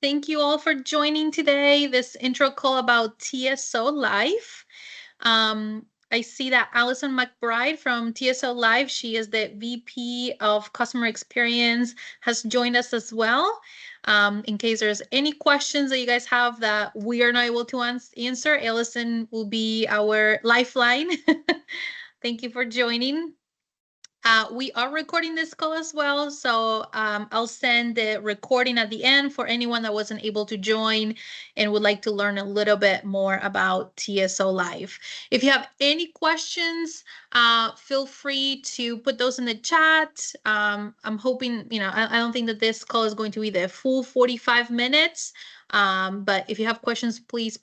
Thank you all for joining today, this intro call about TSOLife. I see that Allison McBride from TSOLife, she is the VP of Customer Experience, has joined us as well. In case there's any questions that you guys have that we are not able to answer, Allison will be our lifeline. Thank you for joining. We are recording this call as well, so I'll send the recording at the end for anyone that wasn't able to join and would like to learn a little bit more about TSOLife. If you have any questions, feel free to put those in the chat. I'm hoping, I don't think that this call is going to be the full 45 minutes, but if you have questions, please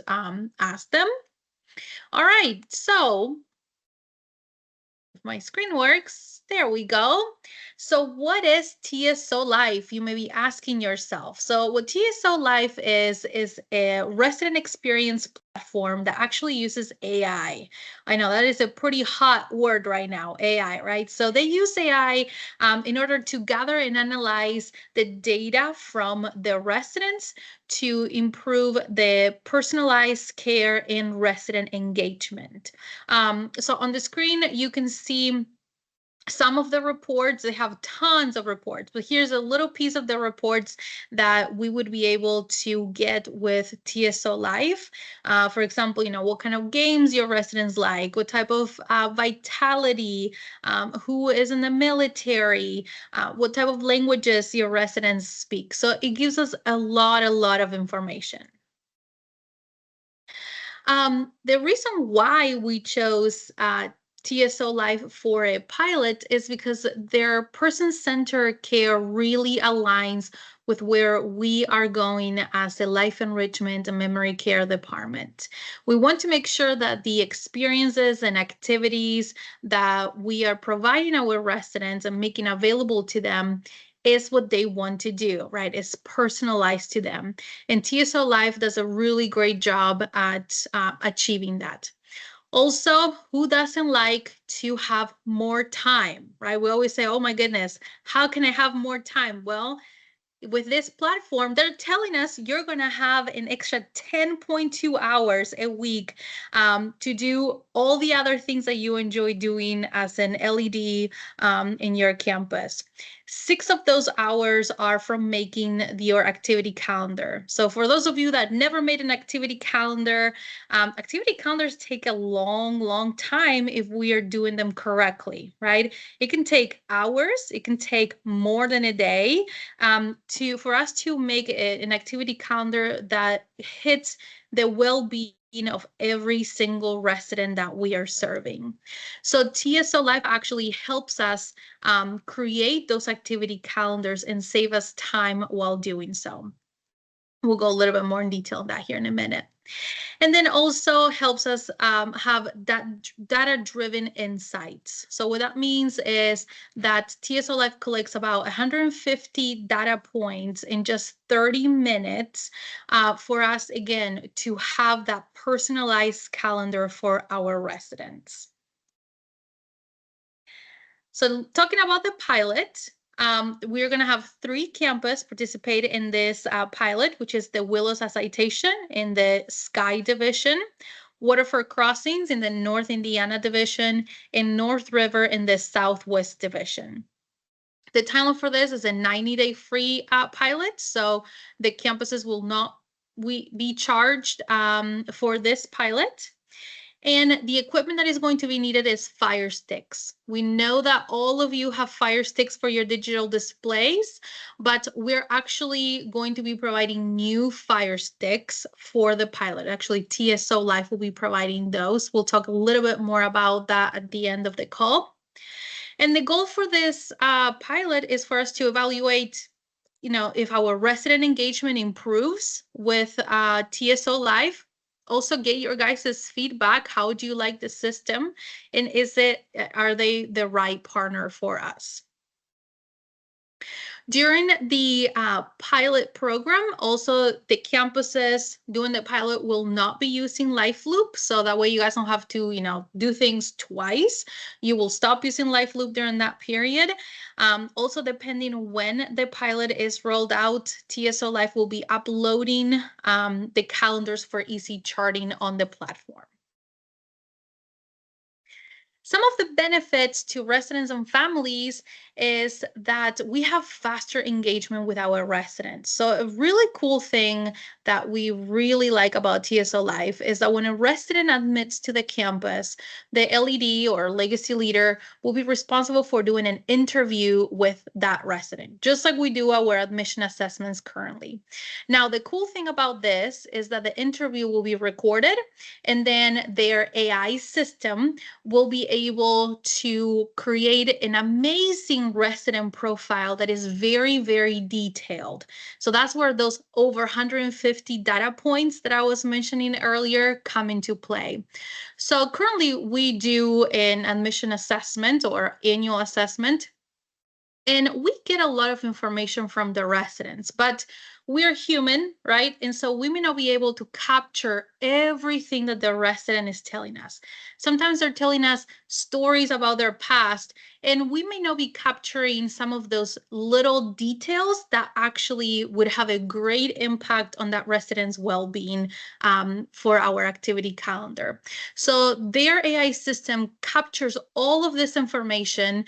ask them. All right, so my screen works. There we go. So what is TSOLife? You may be asking yourself. So what TSOLife is a resident experience platform that actually uses AI. I know that is a pretty hot word right now, AI, right? So they use AI in order to gather and analyze the data from the residents to improve the personalized care and resident engagement. So on the screen, you can see some of the reports. They have tons of reports, but here's a little piece of the reports that we would be able to get with TSOLife. For example, what kind of games your residents like, what type of vitality, who is in the military, what type of languages your residents speak. So it gives us a lot of information. The reason why we chose TSOLife for a pilot is because their person-centered care really aligns with where we are going as a life enrichment and memory care department. We want to make sure that the experiences and activities that we are providing our residents and making available to them is what they want to do, right? It's personalized to them. And TSOLife does a really great job at achieving that. Also, who doesn't like to have more time, right? We always say, oh my goodness, how can I have more time? Well, with this platform, they're telling us you're going to have an extra 10.2 hours a week to do all the other things that you enjoy doing as an LED in your campus. 6 of those hours are from making your activity calendar. So for those of you that never made an activity calendar, activity calendars take a long time if we are doing them correctly, right? It can take hours, it can take more than a day for us to make an activity calendar that hits the well-being of every single resident that we are serving. So TSOLife actually helps us create those activity calendars and save us time while doing so. We'll go a little bit more in detail on that here in a minute. And then also helps us have that data-driven insights. So what that means is that TSOLife collects about 150 data points in just 30 minutes for us, again, to have that personalized calendar for our residents. So talking about the pilot, we're going to have 3 campuses participate in this pilot, which is the Willows Citation in the Sky Division, Waterford Crossings in the North Indiana Division, and North River in the Southwest Division. The timeline for this is a 90-day free pilot, so the campuses will not be charged for this pilot. And the equipment that is going to be needed is Fire Sticks. We know that all of you have Fire Sticks for your digital displays, but we're actually going to be providing new Fire Sticks for the pilot. Actually, TSOLife will be providing those. We'll talk a little bit more about that at the end of the call. And the goal for this pilot is for us to evaluate if our resident engagement improves with TSOLife. Also get your guys' feedback. How do you like the system? And are they the right partner for us? During the pilot program, also the campuses doing the pilot will not be using Life Loop. So that way you guys don't have to, do things twice. You will stop using Life Loop during that period. Also, depending when the pilot is rolled out, TSOLife will be uploading the calendars for easy charting on the platform. Some of the benefits to residents and families is that we have faster engagement with our residents. So a really cool thing that we really like about TSOLife is that when a resident admits to the campus, the LED or legacy leader will be responsible for doing an interview with that resident, just like we do our admission assessments currently. Now, the cool thing about this is that the interview will be recorded, and then their AI system will be able to create an amazing resident profile that is very, very detailed. So that's where those over 150 data points that I was mentioning earlier come into play. So currently we do an admission assessment or annual assessment, and we get a lot of information from the residents, but we're human, right? And so we may not be able to capture everything that the resident is telling us. Sometimes they're telling us stories about their past, and we may not be capturing some of those little details that actually would have a great impact on that resident's well-being for our activity calendar. So their AI system captures all of this information,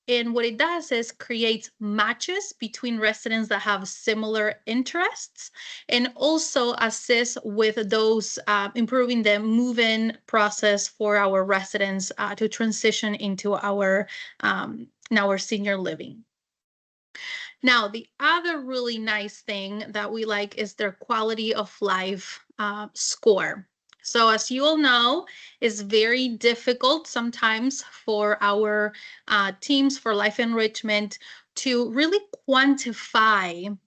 and what it does is creates matches between residents that have similar interests, and also assists with those improving the move-in process for our residents to transition into our senior living. Now, the other really nice thing that we like is their quality of life score. So as you all know, it's very difficult sometimes for our teams for life enrichment to really quantify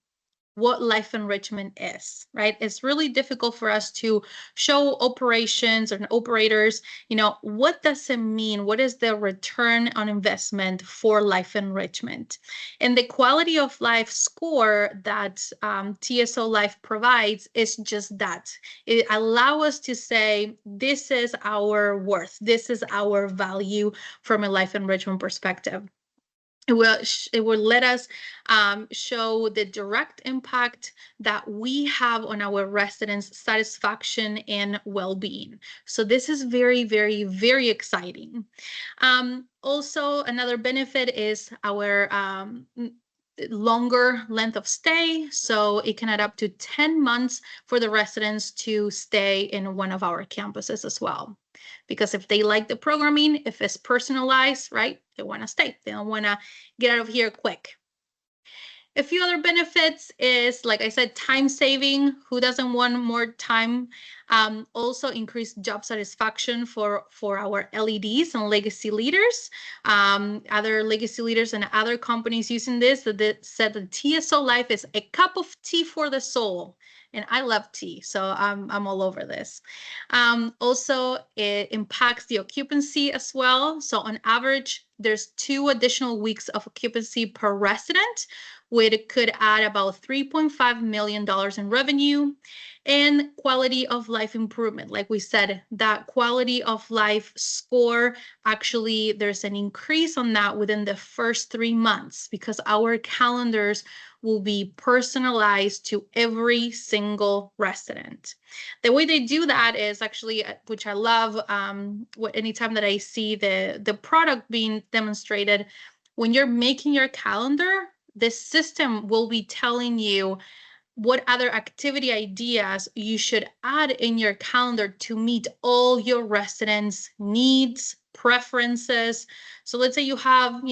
what life enrichment is, right? It's really difficult for us to show operations and operators, what does it mean? What is the return on investment for life enrichment? And the quality of life score that TSOLife provides is just that. It allows us to say, this is our worth, this is our value from a life enrichment perspective. It will let us show the direct impact that we have on our residents' satisfaction and well-being. So this is very, very, very exciting. Also, another benefit is our longer length of stay. So it can add up to 10 months for the residents to stay in one of our campuses as well. Because if they like the programming, if it's personalized, right, they want to stay. They don't want to get out of here quick. A few other benefits is, like I said, time saving. Who doesn't want more time? Also increased job satisfaction for our LEDs and legacy leaders. Other legacy leaders and other companies using this that said that TSOLife is a cup of tea for the soul. And I love tea, so I'm all over this. Also, it impacts the occupancy as well. So on average, there's 2 additional weeks of occupancy per resident, which could add about $3.5 million in revenue. And quality of life improvement. Like we said, that quality of life score, actually, there's an increase on that within the first 3 months because our calendars will be personalized to every single resident. The way they do that is actually, which I love, anytime that I see the product being demonstrated, when you're making your calendar, this system will be telling you what other activity ideas you should add in your calendar to meet all your residents' needs, preferences. So let's say you have,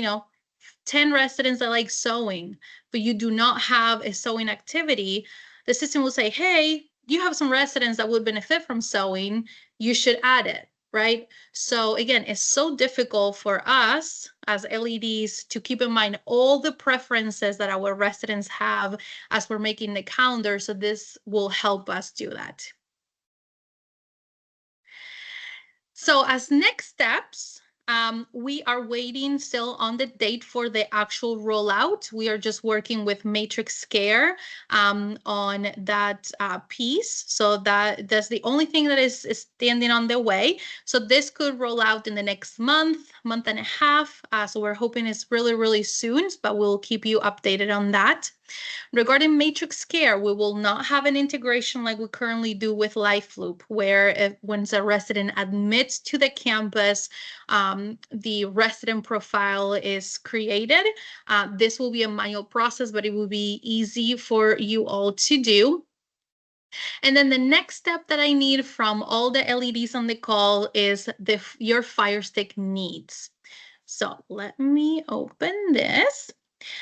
10 residents that like sewing, but you do not have a sewing activity. The system will say, hey, you have some residents that would benefit from sewing. You should add it. Right? So again, it's so difficult for us as LEDs to keep in mind all the preferences that our residents have as we're making the calendar. So this will help us do that. So as next steps, We are waiting still on the date for the actual rollout. We are just working with Matrix Care on that piece. So that's the only thing that is standing on the way. So this could roll out in the next month and a half. So we're hoping it's really, really soon, but we'll keep you updated on that. Regarding Matrix Care, we will not have an integration like we currently do with LifeLoop, where when a resident admits to the campus, the resident profile is created. This will be a manual process, but it will be easy for you all to do. And then the next step that I need from all the LEDs on the call is your Fire Stick needs. So let me open this.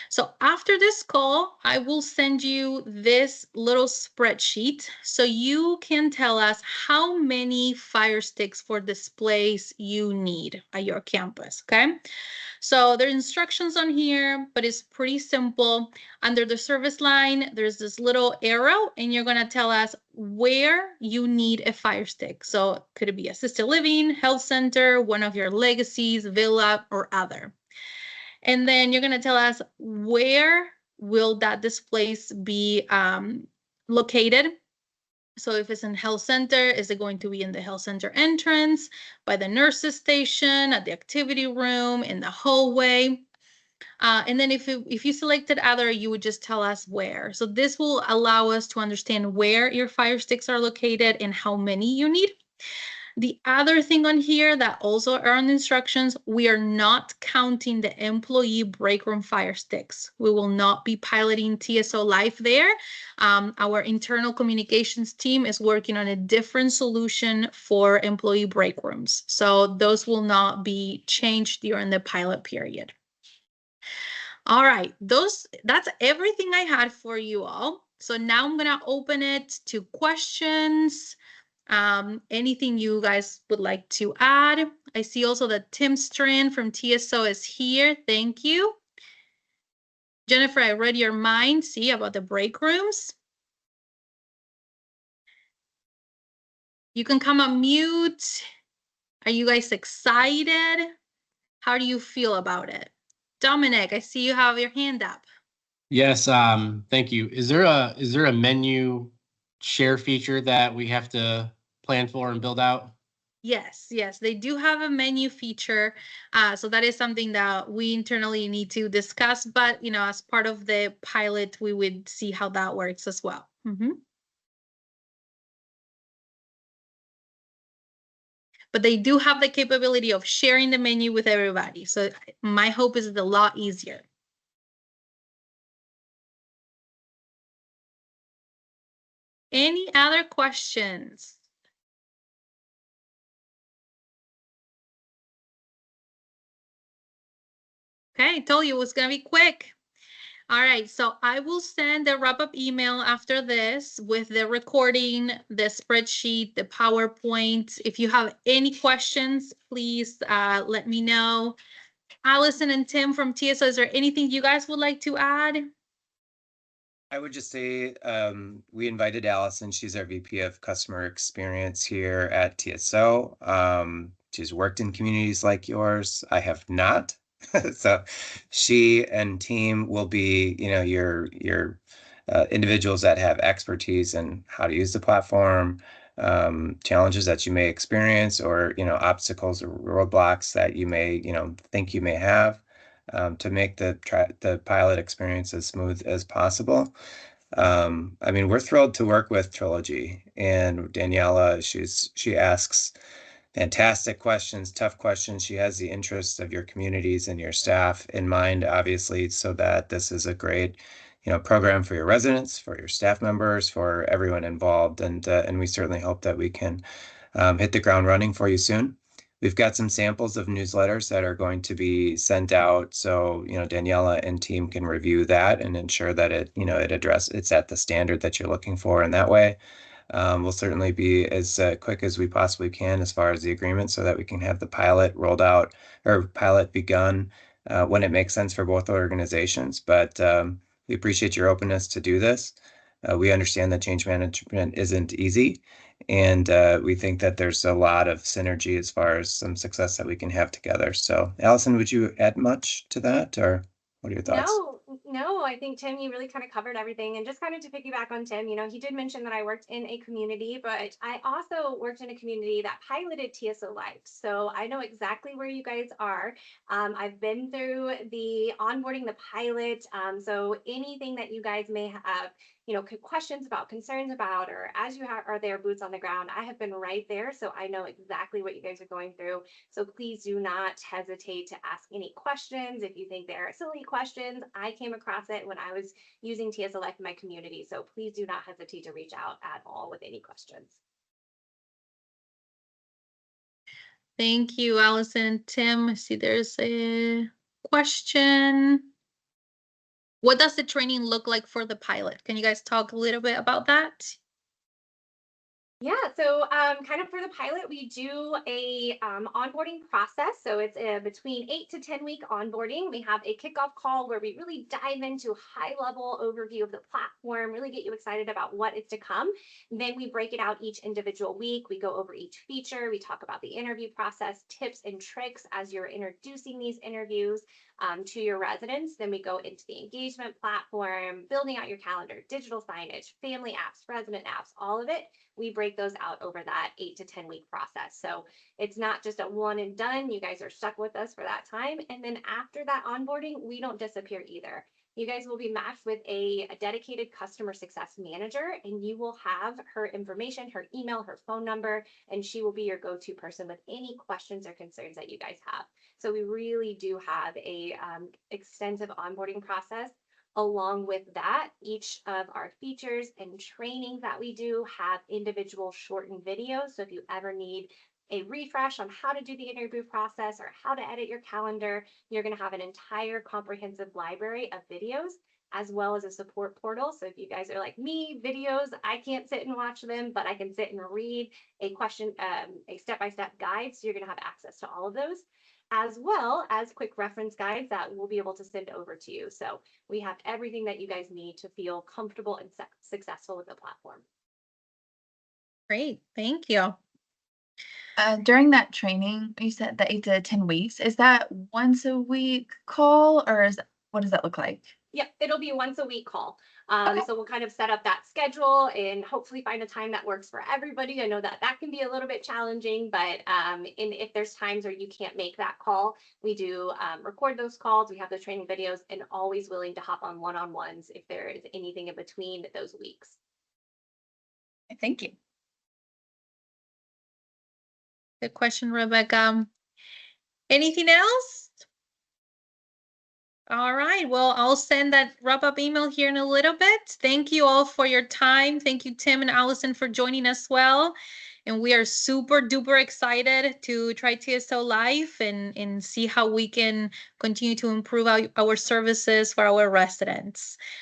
So after this call, I will send you this little spreadsheet so you can tell us how many Fire Sticks for displays you need at your campus, okay? So there are instructions on here, but it's pretty simple. Under the service line, there's this little arrow, and you're gonna tell us where you need a Fire Stick. So could it be assisted living, health center, one of your legacies, villa, or other. And then you're going to tell us where will that displays be located. So if it's in health center, is it going to be in the health center entrance, by the nurses station, at the activity room, in the hallway? And then if you selected other, you would just tell us where. So this will allow us to understand where your Fire Sticks are located and how many you need. The other thing on here that also are on instructions, we are not counting the employee break room Fire Sticks. We will not be piloting TSOLife there. Our internal communications team is working on a different solution for employee break rooms. So those will not be changed during the pilot period. All right, that's everything I had for you all. So now I'm gonna open it to questions. Anything you guys would like to add? I see also that Tim Strand from TSO is here. Thank you. Jennifer, I read your mind, see, about the break rooms. You can come on mute. Are you guys excited? How do you feel about it? Dominic, I see you have your hand up. Yes, thank you. Is there a menu share feature that we have to plan for and build out? Yes, they do have a menu feature. So that is something that we internally need to discuss, but as part of the pilot, we would see how that works as well. But they do have the capability of sharing the menu with everybody. So my hope is a lot easier. Any other questions? Okay, I told you it was going to be quick. All right, so I will send a wrap-up email after this with the recording, the spreadsheet, the PowerPoint. If you have any questions, please let me know. Allison and Tim from TSO, is there anything you guys would like to add? I would just say we invited Allison. She's our VP of Customer Experience here at TSO. She's worked in communities like yours. I have not. So she and team will be, your individuals that have expertise in how to use the platform, challenges that you may experience, or obstacles or roadblocks that you may think you may have, to make the pilot experience as smooth as possible. I mean, we're thrilled to work with Trilogy, and Daniela, she asks fantastic questions, tough questions. She has the interests of your communities and your staff in mind, obviously, so that this is a great, program for your residents, for your staff members, for everyone involved. And we certainly hope that we can hit the ground running for you soon. We've got some samples of newsletters that are going to be sent out, so Daniela and team can review that and ensure that it's at the standard that you're looking for. In that way, we'll certainly be as quick as we possibly can as far as the agreement, so that we can have the pilot rolled out or pilot begun when it makes sense for both organizations. But we appreciate your openness to do this. We understand that change management isn't easy, And we think that there's a lot of synergy as far as some success that we can have together. So Allison, would you add much to that, or what are your thoughts? No, I think Tim, you really kind of covered everything. And just kind of to piggyback on Tim, he did mention that I worked in a community, but I also worked in a community that piloted TSOLife. So I know exactly where you guys are. I've been through the onboarding, the pilot. So anything that you guys may have, questions about, concerns about, or as you are there, boots on the ground, I have been right there. So I know exactly what you guys are going through. So please do not hesitate to ask any questions. If you think they are silly questions, I came across it when I was using TSOLife in my community. So please do not hesitate to reach out at all with any questions. Thank you, Allison and Tim. I see there's a question. What does the training look like for the pilot? Can you guys talk a little bit about that? Yeah, so kind of for the pilot, we do a onboarding process. So it's between 8 to 10 week onboarding. We have a kickoff call where we really dive into high level overview of the platform, really get you excited about what is to come. Then we break it out each individual week. We go over each feature. We talk about the interview process, tips and tricks as you're introducing these interviews to your residents. Then we go into the engagement platform, building out your calendar, digital signage, family apps, resident apps, all of it. We break those out over that 8 to 10 week process. So it's not just a one and done. You guys are stuck with us for that time. And then after that onboarding, we don't disappear either. You guys will be matched with a dedicated customer success manager, and you will have her information, her email, her phone number, and she will be your go-to person with any questions or concerns that you guys have. So we really do have a extensive onboarding process. Along with that, each of our features and trainings that we do have individual shortened videos. So if you ever need a refresh on how to do the interview process or how to edit your calendar, you're going to have an entire comprehensive library of videos as well as a support portal. So if you guys are like me, videos, I can't sit and watch them, but I can sit and read a step-by-step guide. So you're going to have access to all of those, as well as quick reference guides that we'll be able to send over to you. So we have everything that you guys need to feel comfortable and successful with the platform. Great, thank you. During that training, you said the 8 to 10 weeks. Is that once a week call, or what does that look like? Yep, it'll be once a week call. Okay. So we'll kind of set up that schedule and hopefully find a time that works for everybody. I know that can be a little bit challenging, but if there's times where you can't make that call, we do record those calls. We have the training videos, and always willing to hop on one-on-ones if there is anything in between those weeks. Thank you. Good question, Rebecca. Anything else? All right, well, I'll send that wrap-up email here in a little bit. Thank you all for your time. Thank you, Tim and Allison, for joining us well. And we are super duper excited to try TSOLife and see how we can continue to improve our services for our residents.